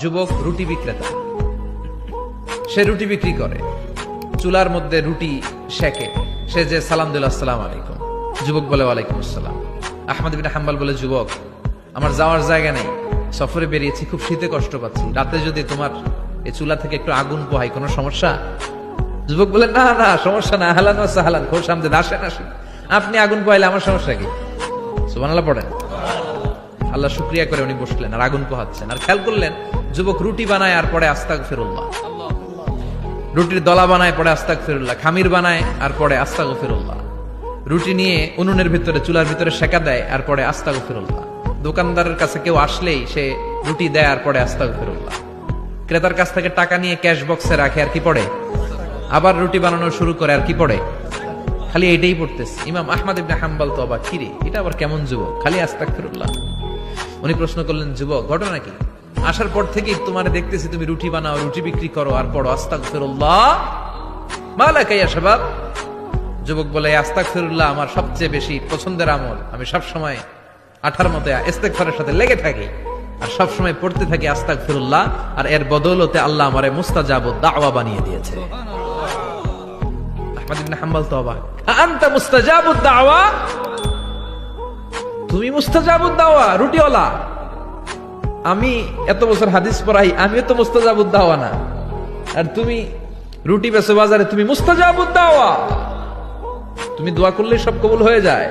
যুবক রুটি বিক্রেতা, সে রুটি বিক্রি করে, চুলার মধ্যে রুটি সেকে, সে যে সালাম দিল আসসালাম আলাইকুম, যুবক বলে ওয়ালাইকুম আসসালাম। আহমদ ইবনে হাম্বল বলে, যুবক আমার যাওয়ার জায়গা নেই, সফরে বেরিয়েছি, খুব শীতে কষ্ট পাচ্ছি, রাতে যদি তোমার এই চুলা থেকে একটু আগুন পোহাই কোনো সমস্যা? যুবক বলে, না না সমস্যা না, আহলান ওয়া সাহলান, খোশ আমদেদ, আসেন আসেন, আপনি আগুন পোহাইলে আমার সমস্যা কি? সুবহানাল্লাহ পড়েন। আল্লাহ শুকরিয়া করে উনি বসলেন আর আগুন পোহাচ্ছেন, আর খেয়াল করলেন যুবক রুটি বানায় আর পরে আস্তাগফিরুল্লাহ, রুটির দলা বানায় পরে আস্তাগফিরুল্লাহ, খামির বানায় আর পরে আস্তাগফিরুল্লাহ, রুটি নিয়ে উনুনের ভিতরে চুলার ভিতরে সেকা দেয় আর পরে আস্তাগফিরুল্লাহ, দোকানদারের কাছে কেউ আসলেই সে রুটি দেয় আর পরে আস্তাগফিরুল্লাহ, ক্রেতার কাছ থেকে টাকা নিয়ে ক্যাশ বক্সে রাখে আর কি পড়ে, আবার রুটি বানানো শুরু করে আর কি পড়ে, খালি এটাই পড়তেছে। ইমাম আহমদ ইবনে হাম্বল তো অবাক, কিরে এটা আবার কেমন যুবক, খালি আস্তাগফিরুল্লাহ। উনি প্রশ্ন করলেন, যুবক ঘটনা কি? আসার পর থেকেই তোমার দেখতেছি তুমি রুটি বানাও, রুটি বিক্রি করো আর পড়ো আস্তাগফিরুল্লাহ, মালাকা ইয়া শাবাব। যুবক বলে, আস্তাগফিরুল্লাহ আমার সবচেয়ে বেশি পছন্দের আমল, আমি সব সময় আঠার মতো ইস্তেগফারের সাথে লেগে থাকি আর সব সময় পড়তে থাকি আস্তাগফিরুল্লাহ, আর এর বদৌলতে আল্লাহ আমারে মুস্তাজাবুদ দাওয়া বানিয়ে দিয়েছে। আহমদ ইবনে হাম্বল তো অবাক, আনতা মুস্তাজাবুদ দাওয়া, তুমি মুস্তাজাবুদ দাওয়া রুটিওয়ালা? আমি এত বছর হাদিস পড়াই, আমিও তো মুস্তাজাবুদ দাওয়া না, আর তুমি রুটি বেচো বাজারে, তুমি মুস্তাজাবুদ দাওয়া, তুমি দোয়া করলে সব কবুল হয়ে যায়?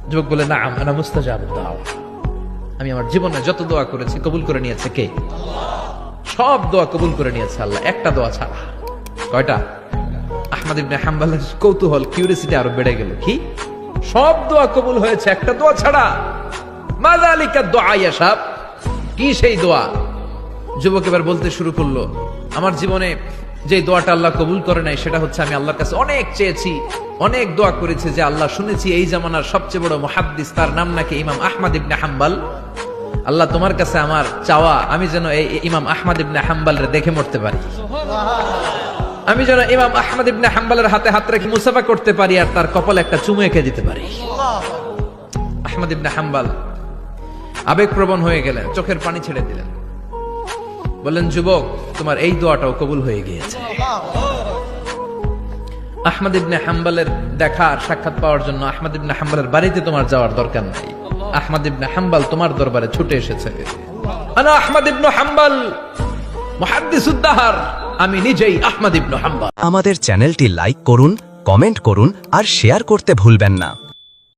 যুবক বলে, না আনা মুস্তাজাবুদ দাওয়া, আমি আমার জীবনে যত দোয়া করেছি কবুল করে নিয়েছে কে? সব দোয়া কবুল করে নিয়েছে আল্লাহ, একটা দোয়া ছাড়া। কয়টা? আহমদ ইবনে হাম্বলের কৌতূহল, কিউরিসিটি আরো বেড়ে গেল, কি সব দোয়া কবুল হয়েছে একটা দোয়া ছাড়া? মাযালিকা দুআ ইয়া শাব, কি সেই দোয়া? যুবক এবার বলতে শুরু করলো, আমার জীবনে যে দোয়াটা আল্লাহ কবুল করে নাই সেটা হচ্ছে, আমি আল্লাহর কাছে অনেক চেয়েছি, অনেক দোয়া করেছি, যে আল্লাহ শুনেছি এই জামানার সবচেয়ে বড় মুহাদ্দিস, তার নাম নাকি ইমাম আহমদ ইবনে হাম্বল, আল্লাহ তোমার কাছে আমার চাওয়া, আমি যেন এই ইমাম আহমদ ইবনে হাম্বলরে দেখে মরতে পারি, আমি যেন ইমাম আহমদ ইবনে হাম্বলের হাতে হাত রেখে মুসাফা করতে পারি আর তার কপালে একটা চুমু এঁকে দিতে পারি। আহমদ ইবনে হাম্বল আবেগপ্রবণ হয়ে গেলেন, চোখের পানি ছেড়ে দিলেন, বললেন, যুবক তোমার এই দোয়াটাও কবুল হয়ে গিয়েছে। আহমদ ইবনে হাম্বলের দেখা আর সাক্ষাৎ পাওয়ার জন্য আহমদ ইবনে হাম্বলের বাড়িতে তোমার যাওয়ার দরকার নাই, আহমদ ইবনে হাম্বল তোমার দরবারে ছুটে এসেছে। আনা আহমদ ইবনে হাম্বল মুহাদ্দিসুদ দাহর, আমি নিজেই আহমদ ইবনে হাম্বল। আমাদের চ্যানেলটি লাইক করুন, কমেন্ট করুন আর শেয়ার করতে ভুলবেন না।